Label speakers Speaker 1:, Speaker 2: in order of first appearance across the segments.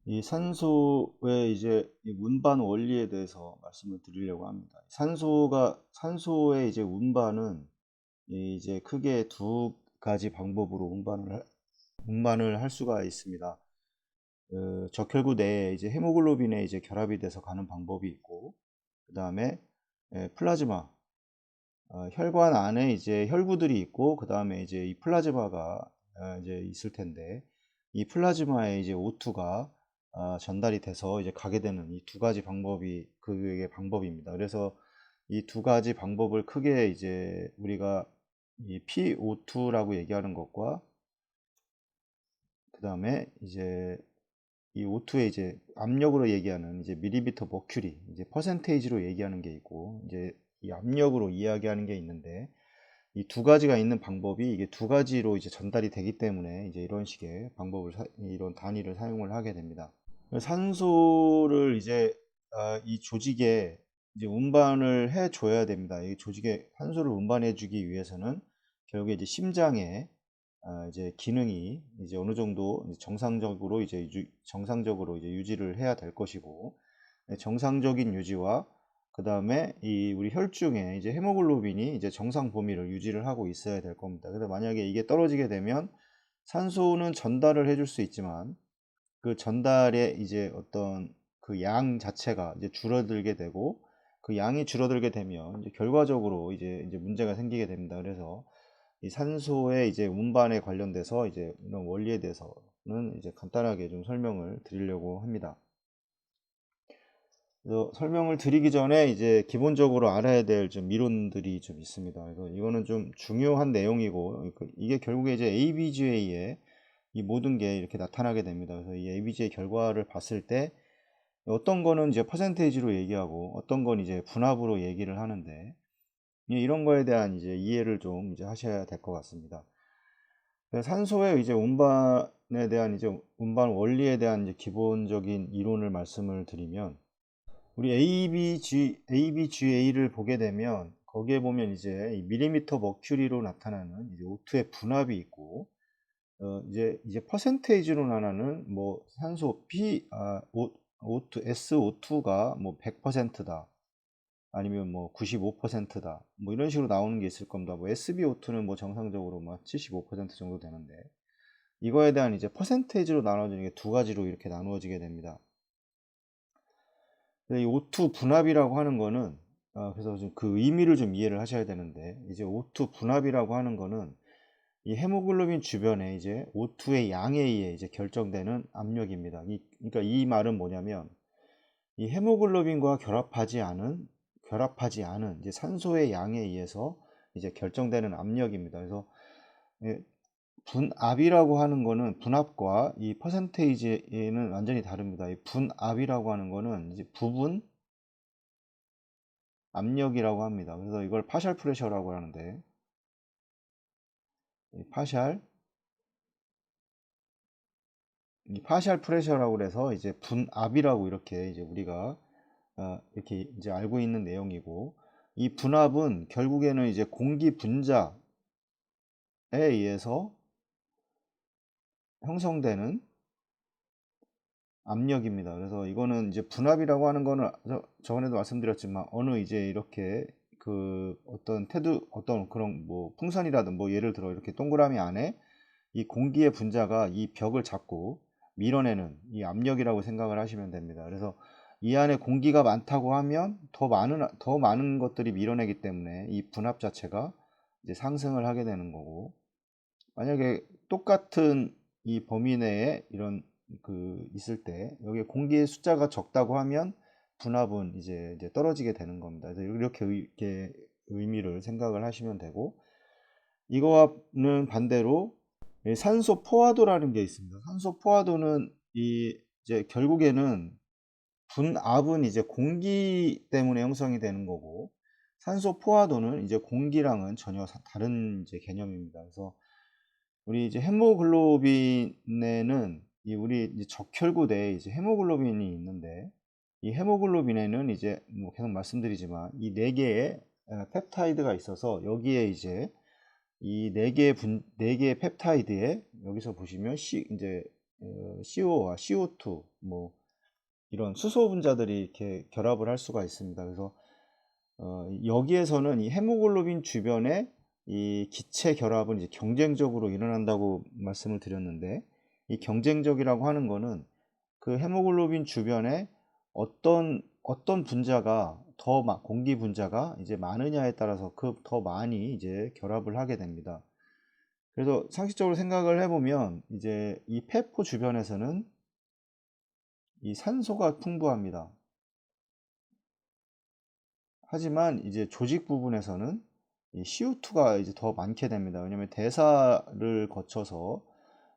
Speaker 1: 이 산소의 이제 이 운반 원리에 대해서 말씀을 드리려고 합니다. 산소의 이제 운반은 이제 크게 두 가지 방법으로 운반을 할 수가 있습니다. 적혈구 내에 이제 헤모글로빈에 이제 결합이 돼서 가는 방법이 있고, 그 다음에 플라즈마, 혈관 안에 이제 혈구들이 있고, 그 다음에 이제 이 플라즈마가 이제 있을 텐데, 이 플라즈마에 이제 O2가 전달이 돼서 이제 가게 되는 이 두 가지 방법이 그게 방법입니다. 그래서 이 두 가지 방법을 크게 이제 우리가 이 PO2라고 얘기하는 것과, 그 다음에 이제 이 O2의 이제 압력으로 얘기하는 이제 밀리미터 머큐리, 이제 퍼센테이지로 얘기하는 게 있고, 이제 이 압력으로 이야기하는 게 있는데, 이 두 가지가 있는 방법이 이게 두 가지로 이제 전달이 되기 때문에 이제 이런 식의 이런 단위를 사용을 하게 됩니다. 산소를 이제 이 조직에 이제 운반을 해 줘야 됩니다. 이 조직에 산소를 운반해 주기 위해서는 결국에 이제 심장의 이제 기능이 이제 어느 정도 이제 정상적으로 이제 유지를 해야 될 것이고, 정상적인 유지와 그 다음에 이 우리 혈중에 이제 헤모글로빈이 이제 정상 범위를 유지를 하고 있어야 될 겁니다. 그래서 만약에 이게 떨어지게 되면 산소는 전달을 해줄 수 있지만 그 전달의 이제 어떤 그 양 자체가 이제 줄어들게 되고, 그 양이 줄어들게 되면 이제 결과적으로 이제 문제가 생기게 됩니다. 그래서 이 산소의 이제 운반에 관련돼서 이제 이런 원리에 대해서는 이제 간단하게 좀 설명을 드리려고 합니다. 그래서 설명을 드리기 전에 이제 기본적으로 알아야 될 좀 이론들이 좀 있습니다. 그래서 이거는 좀 중요한 내용이고, 이게 결국에 이제 ABGA에 이 모든 게 이렇게 나타나게 됩니다. 그래서 이 ABGA 결과를 봤을 때 어떤 거는 이제 퍼센테이지로 얘기하고 어떤 건 이제 분압으로 얘기를 하는데, 이런 거에 대한 이제 이해를 좀 이제 하셔야 될 것 같습니다. 산소의 이제 운반에 대한 이제 운반 원리에 대한 이제 기본적인 이론을 말씀을 드리면, 우리 ABGA를 보게 되면 거기에 보면 이제 이 밀리미터 머큐리로 나타나는 이제 O2의 분압이 있고, 이제 퍼센테이지로 나타나는 뭐 산소 O2, SO2가 뭐 100%다. 아니면 뭐 95%다. 뭐 이런 식으로 나오는 게 있을 겁니다. 뭐 SbO2는 뭐 정상적으로 뭐 75% 정도 되는데, 이거에 대한 이제 퍼센테이지로 나눠지는 게 두 가지로 이렇게 나누어지게 됩니다. 이 O2 분압이라고 하는 거는 그래서 좀 그 의미를 좀 이해를 하셔야 되는데, 이제 O2 분압이라고 하는 거는 이 헤모글로빈 주변에 이제 O2의 양에 의해 이제 결정되는 압력입니다. 그러니까 이 말은 뭐냐면, 이 헤모글로빈과 결합하지 않은 이제 산소의 양에 의해서 이제 결정되는 압력입니다. 그래서 예, 분압이라고 하는 거는 분압과 이 퍼센테이지는 완전히 다릅니다. 이 분압이라고 하는 거는 이제 부분 압력이라고 합니다. 그래서 이걸 파셜 프레셔라고 하는데, 이 파셜 프레셔라고 그래서 이제 분압이라고 이렇게 이제 우리가 이렇게 이제 알고 있는 내용이고, 이 분압은 결국에는 이제 공기 분자에 의해서 형성되는 압력입니다. 그래서 이거는 이제 분압이라고 하는 거는 저번에도 말씀드렸지만, 어느 이제 이렇게 그 어떤 그런 뭐 풍선이라든 뭐 예를 들어 이렇게 동그라미 안에 이 공기의 분자가 이 벽을 잡고 밀어내는 이 압력이라고 생각을 하시면 됩니다. 그래서 이 안에 공기가 많다고 하면 더 많은 것들이 밀어내기 때문에 이 분압 자체가 이제 상승을 하게 되는 거고, 만약에 똑같은 이 범위 내에 이런 있을 때 여기에 공기의 숫자가 적다고 하면 분압은 이제 떨어지게 되는 겁니다. 그래서 이렇게 의미를 생각을 하시면 되고, 이거와는 반대로 산소 포화도라는 게 있습니다. 산소 포화도는 이제 결국에는 분압은 이제 공기 때문에 형성이 되는 거고, 산소 포화도는 이제 공기랑은 전혀 다른 이제 개념입니다. 그래서 우리 이제 헤모글로빈에는 우리 이제 적혈구 내에 이제 헤모글로빈이 있는데, 이 헤모글로빈에는 이제 뭐 계속 말씀드리지만 이 네 개의 펩타이드가 있어서, 여기에 이제 이 네 개의 펩타이드에 여기서 보시면 이제 CO와 CO2 뭐 이런 수소 분자들이 이렇게 결합을 할 수가 있습니다. 그래서 여기에서는 이 헤모글로빈 주변에 이 기체 결합은 이제 경쟁적으로 일어난다고 말씀을 드렸는데, 이 경쟁적이라고 하는 거는 그 헤모글로빈 주변에 어떤 분자가 공기 분자가 이제 많으냐에 따라서 그 더 많이 이제 결합을 하게 됩니다. 그래서 상식적으로 생각을 해보면 이제 이 폐포 주변에서는 이 산소가 풍부합니다. 하지만 이제 조직 부분에서는 이 CO2가 이제 더 많게 됩니다. 왜냐면 대사를 거쳐서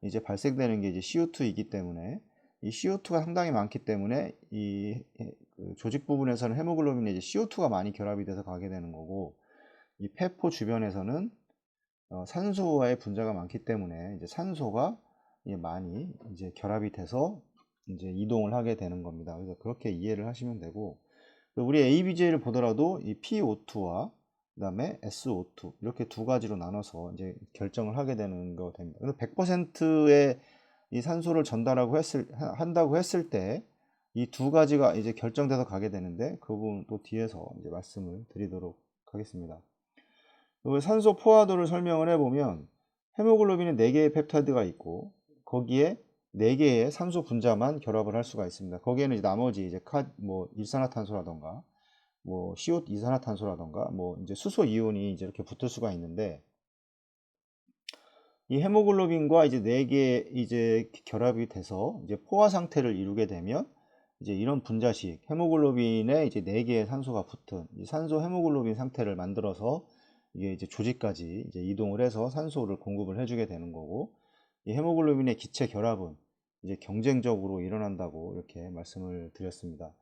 Speaker 1: 이제 발생되는 게 이제 CO2이기 때문에, 이 CO2가 상당히 많기 때문에 그 조직 부분에서는 헤모글로빈에 이제 CO2가 많이 결합이 돼서 가게 되는 거고, 이 폐포 주변에서는 산소와의 분자가 많기 때문에 이제 산소가 많이 이제 결합이 돼서 이제 이동을 하게 되는 겁니다. 그래서 그렇게 이해를 하시면 되고, 우리 ABJ를 보더라도 이 PO2와 그다음에 SO2 이렇게 두 가지로 나눠서 이제 결정을 하게 되는 거 됩니다. 그래서 100%의 이 산소를 한다고 했을 때 이 두 가지가 이제 결정돼서 가게 되는데, 그 부분 또 뒤에서 이제 말씀을 드리도록 하겠습니다. 그리고 산소 포화도를 설명을 해보면 헤모글로빈은 4개의 펩타이드가 있고 거기에 4개의 산소 분자만 결합을 할 수가 있습니다. 거기에는 이제 나머지 이제 일산화탄소라던가 뭐 CO 이산화탄소라던가 뭐 이제 수소 이온이 이제 이렇게 붙을 수가 있는데, 이 헤모글로빈과 이제 4개 이제 결합이 돼서 이제 포화 상태를 이루게 되면 이제 이런 분자식 헤모글로빈에 이제 4개의 산소가 붙은 이 산소 헤모글로빈 상태를 만들어서 이게 이제 조직까지 이제 이동을 해서 산소를 공급을 해주게 되는 거고, 이 헤모글로빈의 기체 결합은 이제 경쟁적으로 일어난다고 이렇게 말씀을 드렸습니다.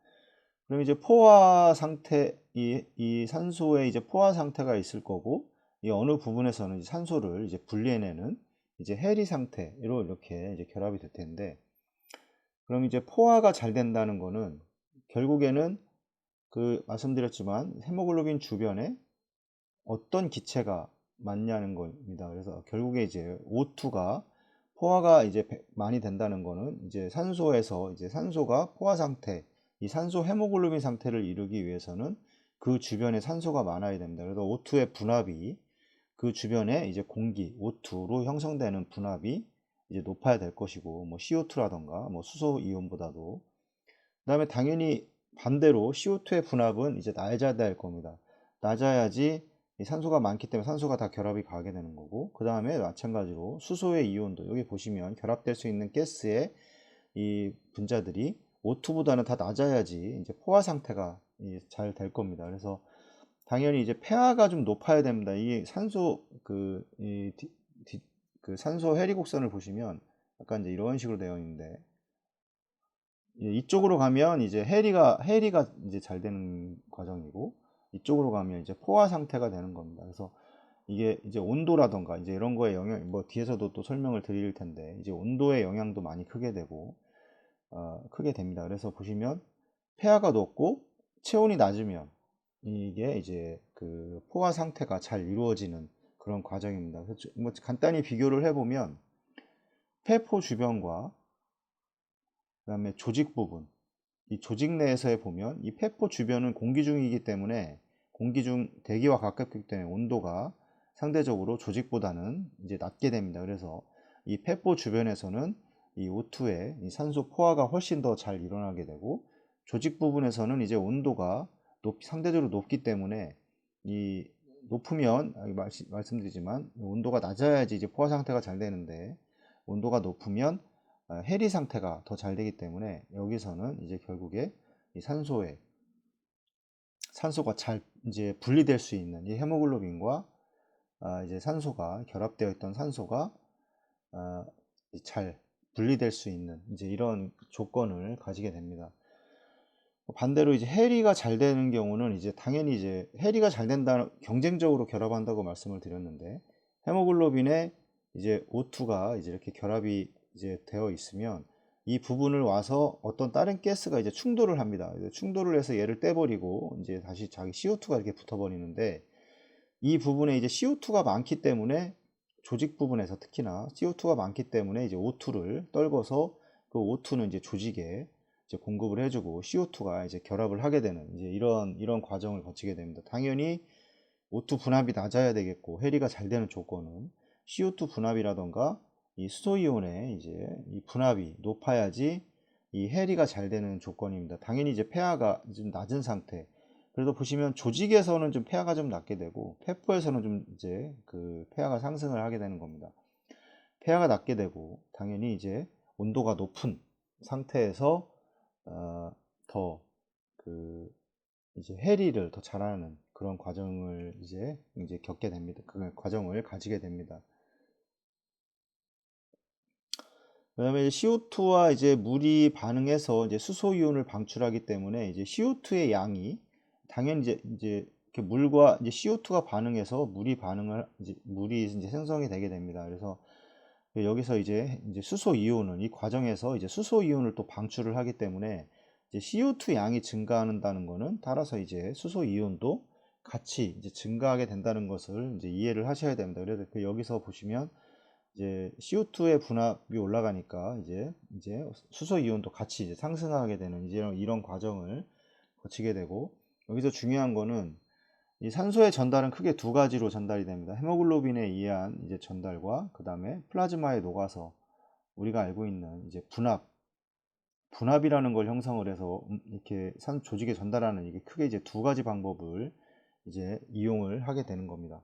Speaker 1: 그럼 이제 포화 상태, 이 산소에 이제 포화 상태가 있을 거고, 이 어느 부분에서는 이제 산소를 이제 분리해내는 이제 해리 상태로 이렇게 이제 결합이 될 텐데, 그럼 이제 포화가 잘 된다는 거는 결국에는 그 말씀드렸지만 헤모글로빈 주변에 어떤 기체가 많냐는 겁니다. 그래서 결국에 이제 O2가 포화가 이제 많이 된다는 거는 이제 산소에서 이제 산소가 포화 상태, 이 산소 헤모글로빈 상태를 이루기 위해서는 그 주변에 산소가 많아야 됩니다. 그래서 O2의 분압이 그 주변에 이제 공기 O2로 형성되는 분압이 이제 높아야 될 것이고, 뭐 CO2라던가 뭐 수소 이온보다도. 그다음에 당연히 반대로 CO2의 분압은 이제 낮아야 될 겁니다. 낮아야지 이 산소가 많기 때문에 산소가 다 결합이 가게 되는 거고, 그 다음에 마찬가지로 수소의 이온도 여기 보시면 결합될 수 있는 가스의 이 분자들이 O2보다는 다 낮아야지 이제 포화 상태가 잘 될 겁니다. 그래서 당연히 이제 폐하가 좀 높아야 됩니다. 이 산소 그 산소 해리 곡선을 보시면 약간 이제 이런 식으로 되어 있는데, 이쪽으로 가면 이제 해리가 이제 잘 되는 과정이고, 이쪽으로 가면 이제 포화 상태가 되는 겁니다. 그래서 이게 이제 온도라던가 이제 이런 거에 영향, 뭐 뒤에서도 또 설명을 드릴 텐데, 이제 온도의 영향도 많이 크게 되고, 크게 됩니다. 그래서 보시면 폐하가 높고 체온이 낮으면 이게 이제 그 포화 상태가 잘 이루어지는 그런 과정입니다. 그래서 뭐 간단히 비교를 해보면 폐포 주변과 그다음에 조직 부분, 이 조직 내에서 보면 이 폐포 주변은 공기 중이기 때문에 공기 중 대기와 가깝기 때문에 온도가 상대적으로 조직보다는 이제 낮게 됩니다. 그래서 이 폐포 주변에서는 이 O2의 이 산소 포화가 훨씬 더 잘 일어나게 되고, 조직 부분에서는 이제 온도가 상대적으로 높기 때문에 이 높으면 말씀드리지만 온도가 낮아야지 이제 포화 상태가 잘 되는데, 온도가 높으면 해리 상태가 더 잘 되기 때문에 여기서는 이제 결국에 이 산소가 잘 이제 분리될 수 있는 이 헤모글로빈과 이제 산소가 결합되어 있던 산소가 잘 분리될 수 있는 이제 이런 조건을 가지게 됩니다. 반대로 이제 해리가 잘 되는 경우는 이제 당연히 이제 해리가 잘 된다, 경쟁적으로 결합한다고 말씀을 드렸는데, 헤모글로빈에 이제 O2가 이제 이렇게 결합이 이제 되어 있으면 이 부분을 와서 어떤 다른 가스가 이제 충돌을 합니다. 충돌을 해서 얘를 떼버리고 이제 다시 자기 CO2가 이렇게 붙어버리는데, 이 부분에 이제 CO2가 많기 때문에 조직 부분에서 특히나 CO2가 많기 때문에 이제 O2를 떨궈서 그 O2는 이제 조직에 이제 공급을 해주고 CO2가 이제 결합을 하게 되는 이제 이런 과정을 거치게 됩니다. 당연히 O2 분압이 낮아야 되겠고 해리가 잘 되는 조건은 CO2 분압이라던가 이 수소이온의 이제 이 분압이 높아야지 이 해리가 잘 되는 조건입니다. 당연히 이제 폐하가 좀 낮은 상태. 그래도 보시면 조직에서는 좀 폐하가 좀 낮게 되고 폐포에서는 좀 이제 그 폐하가 상승을 하게 되는 겁니다. 폐하가 낮게 되고 당연히 이제 온도가 높은 상태에서 더그 이제 해리를 더 잘하는 그런 과정을 이제 겪게 됩니다. 그 과정을 가지게 됩니다. 그다음에 CO2와 이제 물이 반응해서 이제 수소 이온을 방출하기 때문에 이제 CO2의 양이 당연히 이제 이렇게 물과 이제 CO2가 반응해서 물이 이제 생성이 되게 됩니다. 그래서 여기서 이제 수소 이온은 이 과정에서 이제 수소 이온을 또 방출을 하기 때문에 이제 CO2 양이 증가한다는 거는 따라서 이제 수소 이온도 같이 이제 증가하게 된다는 것을 이제 이해를 하셔야 됩니다. 그래서 여기서 보시면 이제 CO2의 분압이 올라가니까 이제 수소 이온도 같이 이제 상승하게 되는 이제 이런 과정을 거치게 되고 여기서 중요한 거는 이 산소의 전달은 크게 두 가지로 전달이 됩니다. 헤모글로빈에 의한 이제 전달과 그 다음에 플라즈마에 녹아서 우리가 알고 있는 이제 분압이라는 걸 형성을 해서 이렇게 산 조직에 전달하는 이게 크게 이제 두 가지 방법을 이제 이용을 하게 되는 겁니다.